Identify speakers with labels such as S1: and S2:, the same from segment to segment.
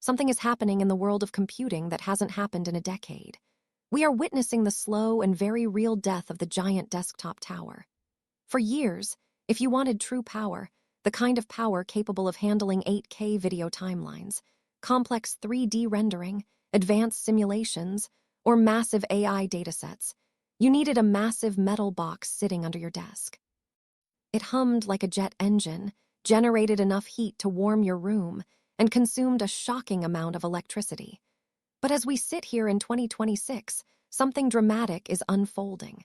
S1: something is happening in the world of computing that hasn't happened in a decade. We are witnessing the slow and very real death of the giant desktop tower. For years, if you wanted true power, the kind of power capable of handling 8K video timelines, complex 3D rendering, advanced simulations, or massive AI datasets, you needed a massive metal box sitting under your desk. It hummed like a jet engine, generated enough heat to warm your room, and consumed a shocking amount of electricity. But as we sit here in 2026, something dramatic is unfolding.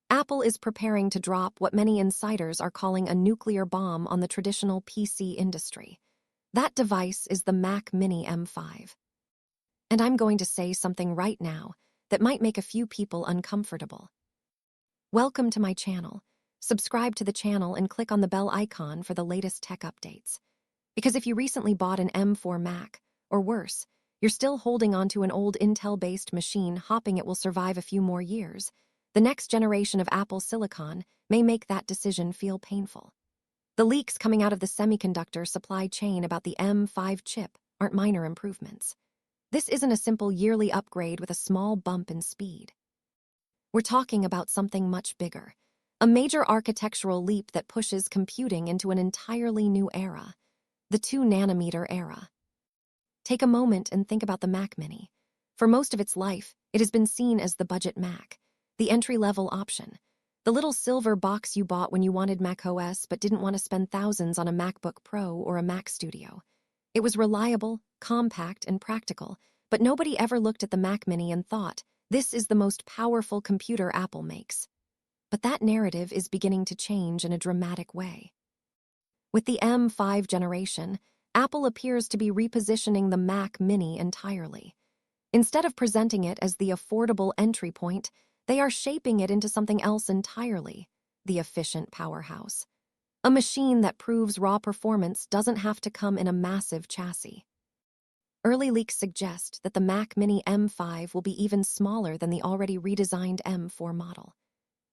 S1: Apple is preparing to drop what many insiders are calling a nuclear bomb on the traditional PC industry. That device is the Mac Mini M5. And I'm going to say something right now that might make a few people uncomfortable. Welcome to my channel. Subscribe to the channel and click on the bell icon for the latest tech updates. Because if you recently bought an M4 Mac, or worse, you're still holding onto an old Intel-based machine hoping it will survive a few more years, the next generation of Apple silicon may make that decision feel painful. The leaks coming out of the semiconductor supply chain about the M5 chip aren't minor improvements. This isn't a simple yearly upgrade with a small bump in speed. We're talking about something much bigger, a major architectural leap that pushes computing into an entirely new era, the 2-nanometer era. Take a moment and think about the Mac Mini. For most of its life, it has been seen as the budget Mac, the entry-level option, the little silver box you bought when you wanted macOS but didn't want to spend thousands on a MacBook Pro or a Mac Studio. It was reliable, compact, and practical, but nobody ever looked at the Mac Mini and thought, this is the most powerful computer Apple makes. But that narrative is beginning to change in a dramatic way. With the M5 generation, Apple appears to be repositioning the Mac Mini entirely. Instead of presenting it as the affordable entry point, they are shaping it into something else entirely, the efficient powerhouse. A machine that proves raw performance doesn't have to come in a massive chassis. Early leaks suggest that the Mac Mini M5 will be even smaller than the already redesigned M4 model.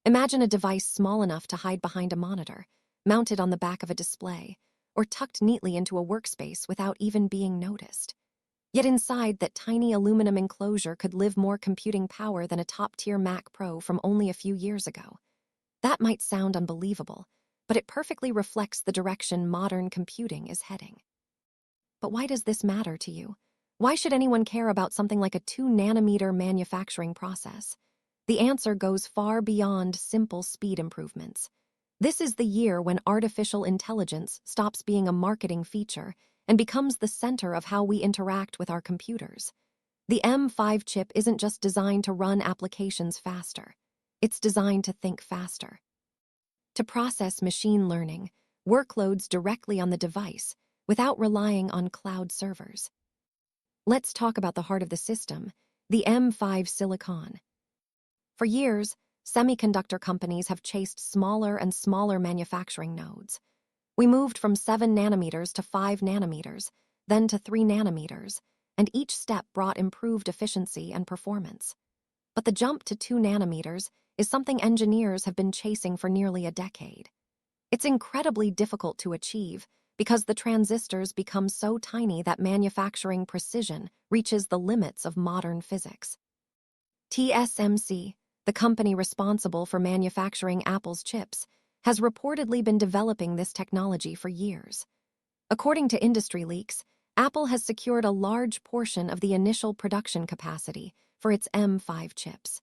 S1: Imagine a device small enough to hide behind a monitor, mounted on the back of a display, or tucked neatly into a workspace without even being noticed. Yet inside that tiny aluminum enclosure could live more computing power than a top-tier Mac Pro from only a few years ago. That might sound unbelievable, but it perfectly reflects the direction modern computing is heading. But why does this matter to you? Why should anyone care about something like a 2-nanometer manufacturing process? The answer goes far beyond simple speed improvements. This is the year when artificial intelligence stops being a marketing feature and becomes the center of how we interact with our computers. The M5 chip isn't just designed to run applications faster. It's designed to think faster. To process machine learning workloads directly on the device without relying on cloud servers. Let's talk about the heart of the system, the M5 silicon. For years, semiconductor companies have chased smaller and smaller manufacturing nodes. We moved from 7 nanometers to 5 nanometers, then to 3 nanometers, and each step brought improved efficiency and performance. But the jump to 2 nanometers is something engineers have been chasing for nearly a decade. It's incredibly difficult to achieve because the transistors become so tiny that manufacturing precision reaches the limits of modern physics. TSMC, the company responsible for manufacturing Apple's chips, has reportedly been developing this technology for years. According to industry leaks, Apple has secured a large portion of the initial production capacity for its M5 chips.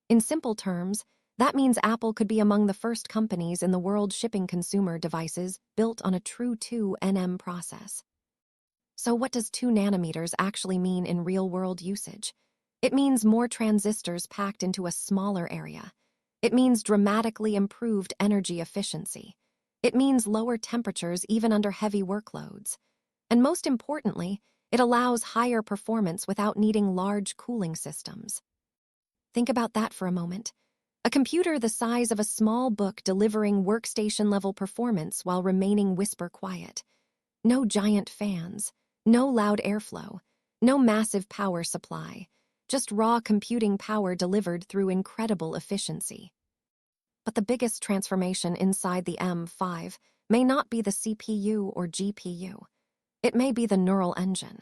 S1: In simple terms, that means Apple could be among the first companies in the world shipping consumer devices built on a true 2nm process. So what does 2 nanometers actually mean in real-world usage? It means more transistors packed into a smaller area. It means dramatically improved energy efficiency. It means lower temperatures even under heavy workloads. And most importantly, it allows higher performance without needing large cooling systems. Think about that for a moment. A computer the size of a small book delivering workstation-level performance while remaining whisper quiet. No giant fans, no loud airflow, no massive power supply, just raw computing power delivered through incredible efficiency. But the biggest transformation inside the M5 may not be the CPU or GPU. It may be the neural engine.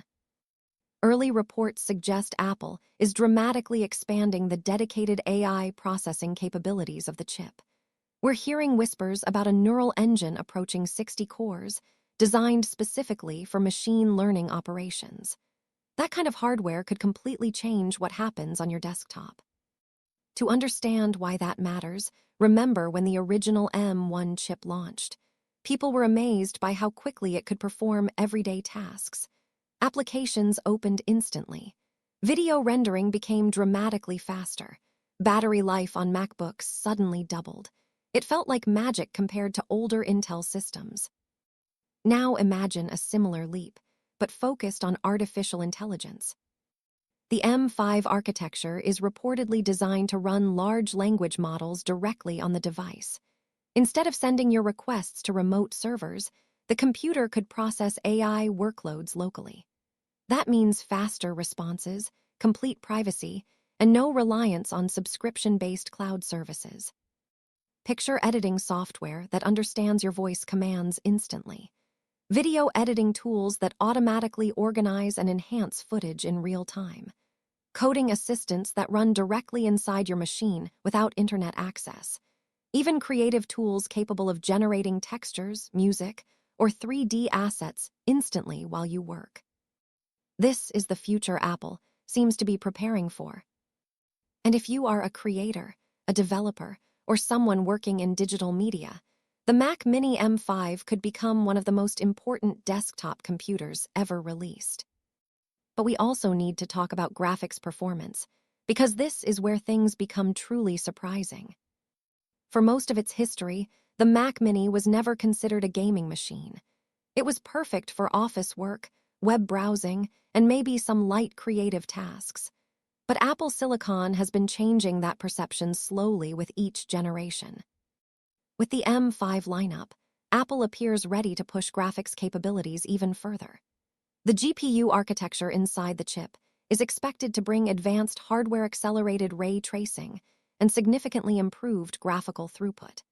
S1: Early reports suggest Apple is dramatically expanding the dedicated AI processing capabilities of the chip. We're hearing whispers about a neural engine approaching 60 cores, designed specifically for machine learning operations. That kind of hardware could completely change what happens on your desktop. To understand why that matters, remember when the original M1 chip launched. People were amazed by how quickly it could perform everyday tasks. Applications opened instantly. Video rendering became dramatically faster. Battery life on MacBooks suddenly doubled. It felt like magic compared to older Intel systems. Now imagine a similar leap, but focused on artificial intelligence. The M5 architecture is reportedly designed to run large language models directly on the device. Instead of sending your requests to remote servers, the computer could process AI workloads locally. That means faster responses, complete privacy, and no reliance on subscription-based cloud services. Picture editing software that understands your voice commands instantly. Video editing tools that automatically organize and enhance footage in real time. Coding assistants that run directly inside your machine without internet access. Even creative tools capable of generating textures, music, or 3D assets instantly while you work. This is the future Apple seems to be preparing for. And if you are a creator, a developer, or someone working in digital media, the Mac Mini M5 could become one of the most important desktop computers ever released. But we also need to talk about graphics performance, because this is where things become truly surprising. For most of its history, the Mac Mini was never considered a gaming machine. It was perfect for office work, web browsing, and maybe some light creative tasks. But Apple Silicon has been changing that perception slowly with each generation. With the M5 lineup, Apple appears ready to push graphics capabilities even further. The GPU architecture inside the chip is expected to bring advanced hardware-accelerated ray tracing and significantly improved graphical throughput.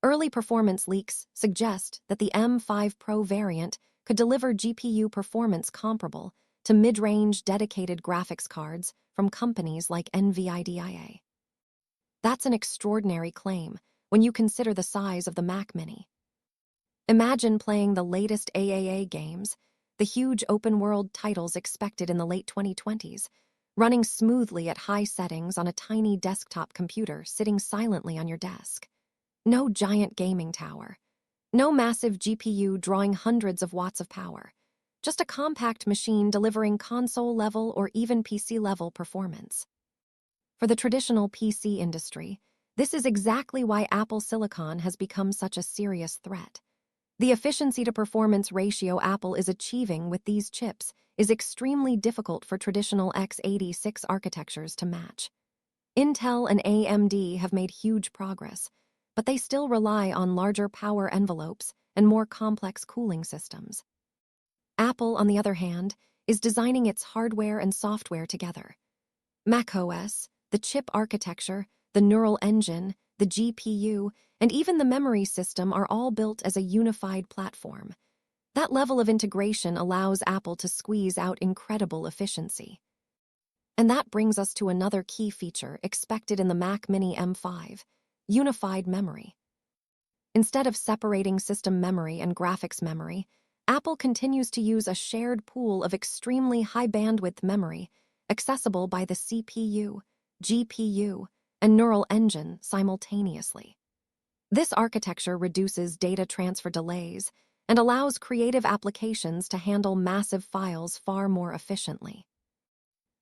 S1: Early performance leaks suggest that the M5 Pro variant could deliver GPU performance comparable to mid-range dedicated graphics cards from companies like NVIDIA. That's an extraordinary claim when you consider the size of the Mac Mini. Imagine playing the latest AAA games, the huge open-world titles expected in the late 2020s, running smoothly at high settings on a tiny desktop computer sitting silently on your desk. No giant gaming tower. No massive GPU drawing hundreds of watts of power. Just a compact machine delivering console-level or even PC-level performance. For the traditional PC industry, this is exactly why Apple Silicon has become such a serious threat. The efficiency-to-performance ratio Apple is achieving with these chips is extremely difficult for traditional x86 architectures to match. Intel and AMD have made huge progress, but they still rely on larger power envelopes and more complex cooling systems. Apple, on the other hand, is designing its hardware and software together. macOS, the chip architecture, the neural engine, the GPU, and even the memory system are all built as a unified platform. That level of integration allows Apple to squeeze out incredible efficiency. And that brings us to another key feature expected in the Mac Mini M5, unified memory. Instead of separating system memory and graphics memory, Apple continues to use a shared pool of extremely high-bandwidth memory, accessible by the CPU, GPU, and neural engine simultaneously. This architecture reduces data transfer delays and allows creative applications to handle massive files far more efficiently.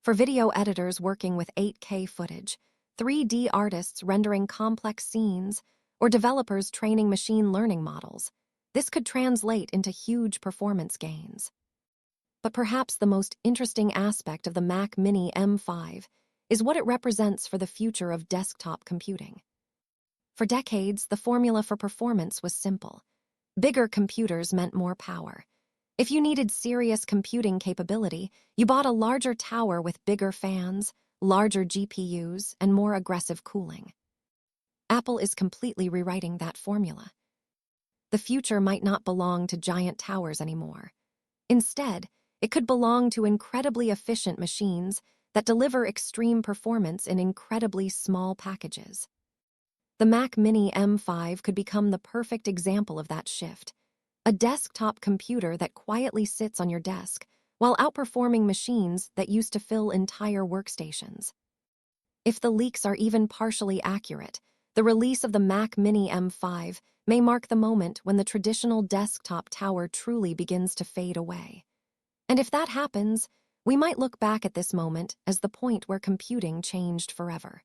S1: For video editors working with 8K footage, 3D artists rendering complex scenes, or developers training machine learning models, this could translate into huge performance gains. But perhaps the most interesting aspect of the Mac Mini M5 is what it represents for the future of desktop computing. For decades, the formula for performance was simple. Bigger computers meant more power. If you needed serious computing capability, you bought a larger tower with bigger fans, larger GPUs, and more aggressive cooling. Apple is completely rewriting that formula. The future might not belong to giant towers anymore. Instead, It could belong to incredibly efficient machines that deliver extreme performance in incredibly small packages. The Mac Mini M5 could become the perfect example of that shift. A desktop computer that quietly sits on your desk while outperforming machines that used to fill entire workstations. If the leaks are even partially accurate, the release of the Mac Mini M5 may mark the moment when the traditional desktop tower truly begins to fade away. And if that happens, we might look back at this moment as the point where computing changed forever.